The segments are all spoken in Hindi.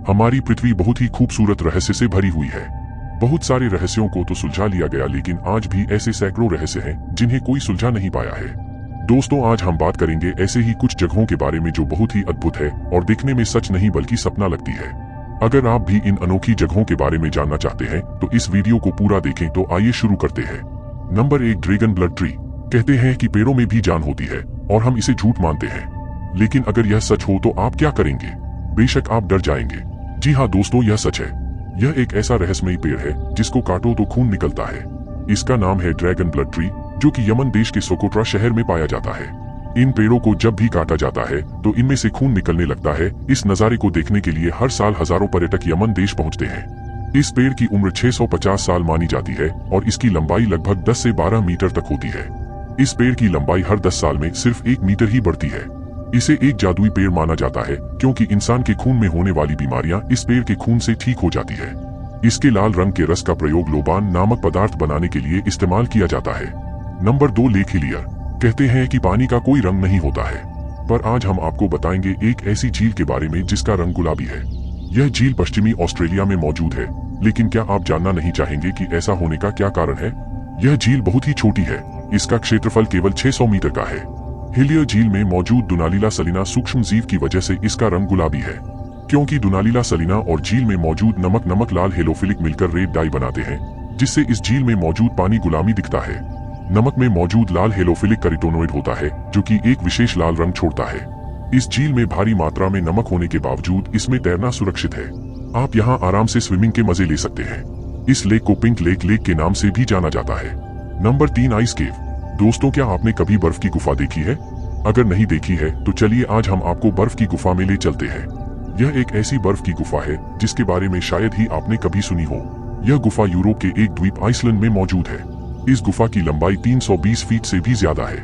हमारी पृथ्वी बहुत ही खूबसूरत रहस्य से भरी हुई है। बहुत सारे रहस्यों को तो सुलझा लिया गया, लेकिन आज भी ऐसे सैकड़ों रहस्य हैं जिन्हें कोई सुलझा नहीं पाया है। दोस्तों, आज हम बात करेंगे ऐसे ही कुछ जगहों के बारे में जो बहुत ही अद्भुत है और दिखने में सच नहीं बल्कि सपना लगती है। अगर आप भी इन अनोखी जगहों के बारे में जानना चाहते हैं तो इस वीडियो को पूरा देखें। तो आइए शुरू करते हैं। Number 1, dragon blood tree. कहते हैं कि पेड़ों में भी जान होती है और हम इसे झूठ मानते हैं, लेकिन अगर यह सच हो तो आप क्या करेंगे? बेशक आप डर जाएंगे। जी हाँ दोस्तों, यह सच है। यह एक ऐसा रहस्यमयी पेड़ है जिसको काटो तो खून निकलता है। इसका नाम है ड्रैगन ब्लड ट्री, जो कि यमन देश के सोकोट्रा शहर में पाया जाता है। इन पेड़ों को जब भी काटा जाता है तो इनमें से खून निकलने लगता है। इस नजारे को देखने के लिए हर साल हजारों पर्यटक यमन देश पहुंचते हैं। इस पेड़ की उम्र 650 साल मानी जाती है और इसकी लंबाई लगभग 10 से 12 मीटर तक होती है। इस पेड़ की लंबाई हर 10 साल में सिर्फ 1 मीटर ही बढ़ती है। इसे एक जादुई पेड़ माना जाता है क्योंकि इंसान के खून में होने वाली बीमारियां इस पेड़ के खून से ठीक हो जाती है। इसके लाल रंग के रस का प्रयोग लोबान नामक पदार्थ बनाने के लिए इस्तेमाल किया जाता है। Number 2, lake Hillier. कहते हैं कि पानी का कोई रंग नहीं होता है, पर आज हम आपको बताएंगे एक ऐसी झील के बारे में जिसका रंग गुलाबी है। यह झील पश्चिमी ऑस्ट्रेलिया में मौजूद है, लेकिन क्या आप जानना नहीं चाहेंगे कि ऐसा होने का क्या कारण है? यह झील बहुत ही छोटी है। इसका क्षेत्रफल केवल 600 मीटर का है। हिलियर झील में मौजूद दुनालिला सलिना सूक्ष्म जीव की वजह से इसका रंग गुलाबी है, क्योंकि दुनालिला सलिना और झील में मौजूद नमक लाल हेलोफिलिक मिलकर रेड डाई बनाते हैं, जिससे इस झील में मौजूद पानी गुलामी दिखता है। नमक में मौजूद लाल हेलोफिलिक कैरोटेनॉइड होता है, जो कि एक विशेष लाल रंग छोड़ता है। इस झील में भारी मात्रा में नमक होने के बावजूद इसमें तैरना सुरक्षित है। आप यहाँ आराम से स्विमिंग के मजे ले सकते हैं। इस लेक को पिंक लेक के नाम से भी जाना जाता है। नंबर 3, आइस केव। दोस्तों, क्या आपने कभी बर्फ की गुफा देखी है? अगर नहीं देखी है तो चलिए आज हम आपको बर्फ की गुफा में ले चलते हैं। यह एक ऐसी बर्फ की गुफा है जिसके बारे में शायद ही आपने कभी सुनी हो। यह गुफा यूरोप के एक द्वीप आइसलैंड में मौजूद है। इस गुफा की लंबाई 320 फीट से भी ज्यादा है।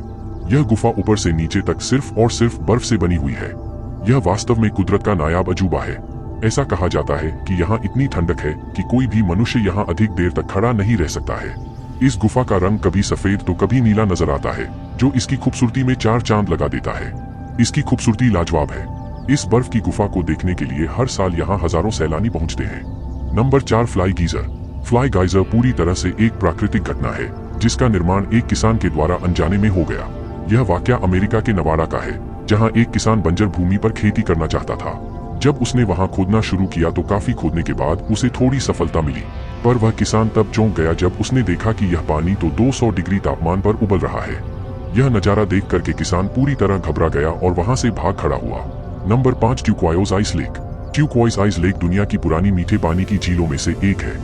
यह गुफा ऊपर से नीचे तक सिर्फ और सिर्फ बर्फ से बनी हुई है। यह वास्तव में कुदरत का नायाब अजूबा है। ऐसा कहा जाता है कि यहाँ इतनी ठंडक है कि कोई भी मनुष्य यहाँ अधिक देर तक खड़ा नहीं रह सकता है। इस गुफा का रंग कभी सफेद तो कभी नीला नजर आता है, जो इसकी खूबसूरती में 4 चांद लगा देता है। इसकी खूबसूरती लाजवाब है। इस बर्फ की गुफा को देखने के लिए हर साल यहाँ हजारों सैलानी पहुँचते हैं। Number 4, fly geyser. Fly geyser पूरी तरह से एक प्राकृतिक घटना है जिसका निर्माण एक किसान के द्वारा अनजाने में हो गया। यह वाकया अमेरिका के नवाडा का है, जहां एक किसान बंजर भूमि पर खेती करना चाहता था। जब उसने वहां खोदना शुरू किया तो काफी खोदने के बाद उसे थोड़ी सफलता मिली, पर वह किसान तब चौंक गया जब उसने देखा कि यह पानी तो 200 डिग्री तापमान पर उबल रहा है। यह नजारा देख करके किसान पूरी तरह घबरा गया और वहां से भाग खड़ा हुआ। Number 5, turquoise ice lake. Turquoise ice lake दुनिया की पुरानी मीठे पानी की झीलों में से एक है।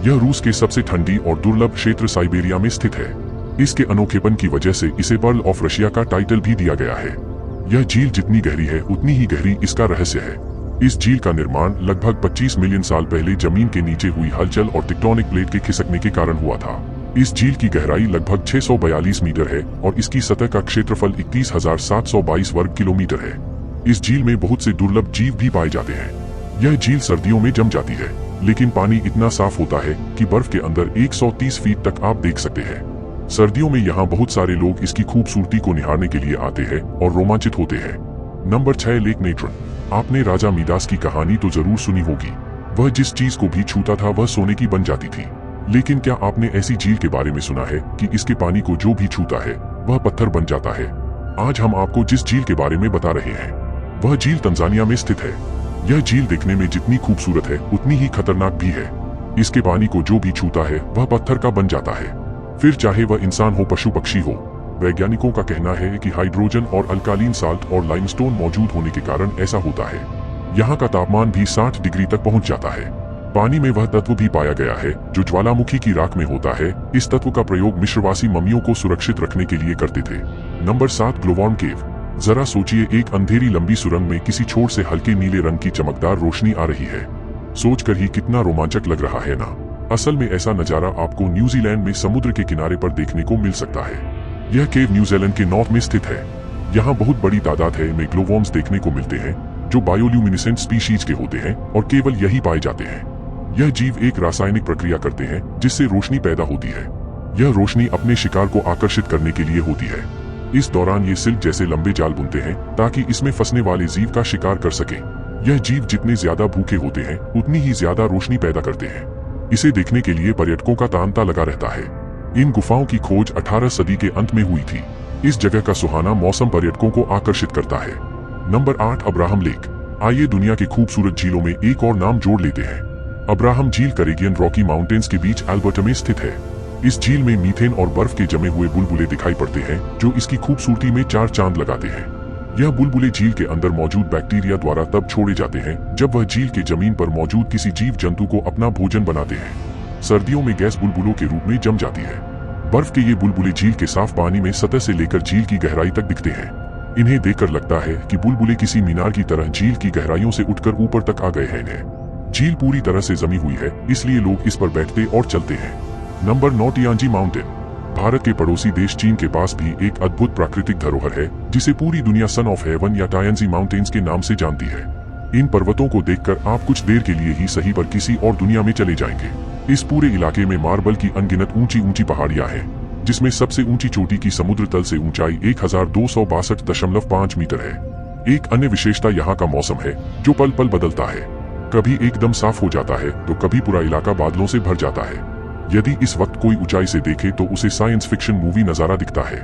यह रूस के सबसे ठंडी और दुर्लभ क्षेत्र साइबेरिया में स्थित है। इसके अनोखेपन की वजह से इसे पर्ल ऑफ रशिया का टाइटल भी दिया गया है। यह झील जितनी गहरी है उतनी ही गहरी इसका रहस्य है। इस झील का निर्माण लगभग 25 मिलियन साल पहले जमीन के नीचे हुई हलचल और टेक्टोनिक प्लेट के खिसकने के कारण हुआ था। इस झील की गहराई लगभग 642 मीटर है और इसकी सतह का क्षेत्रफल 31,722 वर्ग किलोमीटर है। इस झील में बहुत से दुर्लभ जीव भी पाए जाते हैं। यह झील सर्दियों में जम जाती है, लेकिन पानी इतना साफ होता है कि बर्फ के अंदर 130 फीट तक आप देख सकते हैं। सर्दियों में यहाँ बहुत सारे लोग इसकी खूबसूरती को निहारने के लिए आते हैं और रोमांचित होते हैं। Number 6, lake Natron. आपने राजा मिदास की कहानी तो जरूर सुनी होगी। वह जिस चीज को भी छूता था वह सोने की बन जाती थी। लेकिन क्या आपने ऐसी झील के बारे में सुना है कि इसके पानी को जो भी छूता है वह पत्थर बन जाता है? आज हम आपको जिस झील के बारे में बता रहे हैं वह झील तंजानिया में स्थित है। यह झील दिखने में जितनी खूबसूरत है उतनी ही खतरनाक भी है। इसके पानी को जो भी छूता है वह पत्थर का बन जाता है, फिर चाहे वह इंसान हो पशु पक्षी हो। वैज्ञानिकों का कहना है कि हाइड्रोजन और अल्कालीन साल्ट और लाइमस्टोन मौजूद होने के कारण ऐसा होता है। यहाँ का तापमान भी 60 डिग्री तक पहुँच जाता है। पानी में वह तत्व भी पाया गया है जो ज्वालामुखी की राख में होता है। इस तत्व का प्रयोग मिस्रवासी मम्मियों को सुरक्षित रखने के लिए करते थे। नंबर 7, ग्लोवर्म केव। जरा सोचिए, एक अंधेरी लंबी सुरंग में किसी छोर से हल्के नीले रंग की चमकदार रोशनी आ रही है। सोचकर ही कितना रोमांचक लग रहा है ना? असल में ऐसा नजारा आपको न्यूजीलैंड में समुद्र के किनारे पर देखने को मिल सकता है। यह केव न्यूजीलैंड के नॉर्थ में स्थित है। यहाँ बहुत बड़ी तादाद में ग्लोवर्म्स देखने को मिलते हैं जो बायोल्यूमिनेसेंट स्पीशीज के होते हैं और केवल यही पाए जाते हैं। यह जीव एक रासायनिक प्रक्रिया करते हैं जिससे रोशनी पैदा होती है। यह रोशनी अपने शिकार को आकर्षित करने के लिए होती है। इस दौरान ये सिल्क जैसे लंबे जाल बुनते हैं ताकि इसमें फंसने वाले जीव का शिकार कर सके। यह जीव जितने ज्यादा भूखे होते हैं उतनी ही ज्यादा रोशनी पैदा करते हैं। इसे देखने के लिए पर्यटकों का तांता लगा रहता है। इन गुफाओं की खोज 18 सदी के अंत में हुई थी। इस जगह का सुहाना मौसम पर्यटकों को आकर्षित करता है। Number 8 Abraham lake. आइए दुनिया के खूबसूरत झीलों में एक और नाम जोड़ लेते हैं। अब्राहम झील कैरेबियन रॉकी माउंटेन्स के बीच अल्बर्टा में स्थित है। इस झील में मीथेन और बर्फ के जमे हुए बुलबुले दिखाई पड़ते हैं जो इसकी खूबसूरती में 4 चांद लगाते हैं। यह बुलबुले झील के अंदर मौजूद बैक्टीरिया द्वारा तब छोड़े जाते हैं जब वह झील के जमीन पर मौजूद किसी जीव जंतु को अपना भोजन बनाते हैं। सर्दियों में गैस बुलबुलों के रूप में जम जाती है। बर्फ के ये बुलबुले झील के साफ पानी में सतह से लेकर झील की गहराई तक दिखते हैं। इन्हें देखकर लगता है कि बुलबुले किसी मीनार की तरह झील की गहराइयों से उठकर ऊपर तक आ गए हैं। झील पूरी तरह से जमी हुई है, इसलिए लोग इस पर बैठते और चलते हैं। Number 9 टियांजी mountain. भारत के पड़ोसी देश चीन के पास भी एक अद्भुत प्राकृतिक धरोहर है जिसे पूरी दुनिया सन ऑफ हेवन या टायांजी माउंटेन्स के नाम से जानती है। इन पर्वतों को देखकर आप कुछ देर के लिए ही सही पर किसी और दुनिया में चले जाएंगे। इस पूरे इलाके में मार्बल की अनगिनत ऊंची ऊंची पहाड़ियां हैं, जिसमें सबसे ऊंची चोटी की समुद्र तल से ऊंचाई 1262.5 मीटर है। एक अन्य विशेषता यहाँ का मौसम है जो पल पल बदलता है। कभी एकदम साफ हो जाता है तो कभी पूरा इलाका बादलों से भर जाता है। यदि इस वक्त कोई ऊंचाई से देखे तो उसे साइंस फिक्शन मूवी नजारा दिखता है,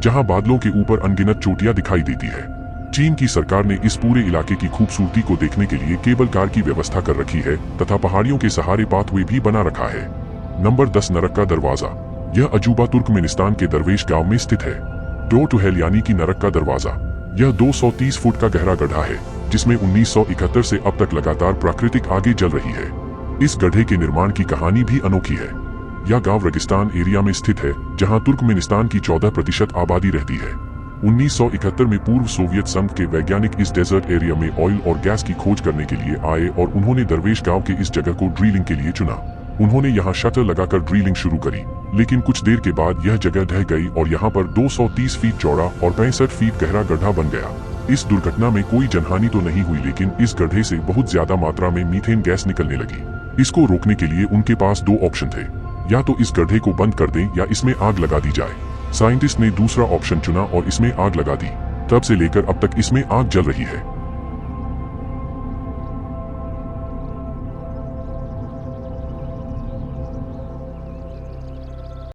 जहां बादलों के ऊपर अनगिनत चोटियां दिखाई देती है। चीन की सरकार ने इस पूरे इलाके की खूबसूरती को देखने के लिए केबल कार की व्यवस्था कर रखी है तथा पहाड़ियों के सहारे पाथवे भी बना रखा है। नंबर 10 नरक का दरवाजा। यह अजूबा तुर्कमेनिस्तान के दरवेश गांव में स्थित है। डोर टू हेल यानी कि नरक का दरवाजा। यह 230 फुट का गहरा गड्ढा है जिसमें 1971 से अब तक लगातार प्राकृतिक आगे जल रही है। इस गड्ढे के निर्माण की कहानी भी अनोखी है। यह गांव रेगिस्तान एरिया में स्थित है जहां तुर्कमेनिस्तान की 14% आबादी रहती है। 1971 में पूर्व सोवियत संघ के वैज्ञानिक इस डेजर्ट एरिया में ऑयल और गैस की खोज करने के लिए आए और उन्होंने दरवेश गांव के इस जगह को ड्रिलिंग के लिए चुना। उन्होंने यहाँ शटर लगाकर ड्रिलिंग शुरू करी, लेकिन कुछ देर के बाद यह जगह ढह गई और यहाँ पर 230 फीट चौड़ा और 65 फीट गहरा गड्ढा बन गया। इस दुर्घटना में कोई जनहानि तो नहीं हुई, लेकिन इस गड्ढे से बहुत ज्यादा मात्रा में मीथेन गैस निकलने लगी। इसको रोकने के लिए उनके पास 2 ऑप्शन थे, या तो इस गड्ढे को बंद कर दें या इसमें आग लगा दी जाए। साइंटिस्ट ने दूसरा ऑप्शन चुना और इसमें आग लगा दी। तब से लेकर अब तक इसमें आग जल रही है।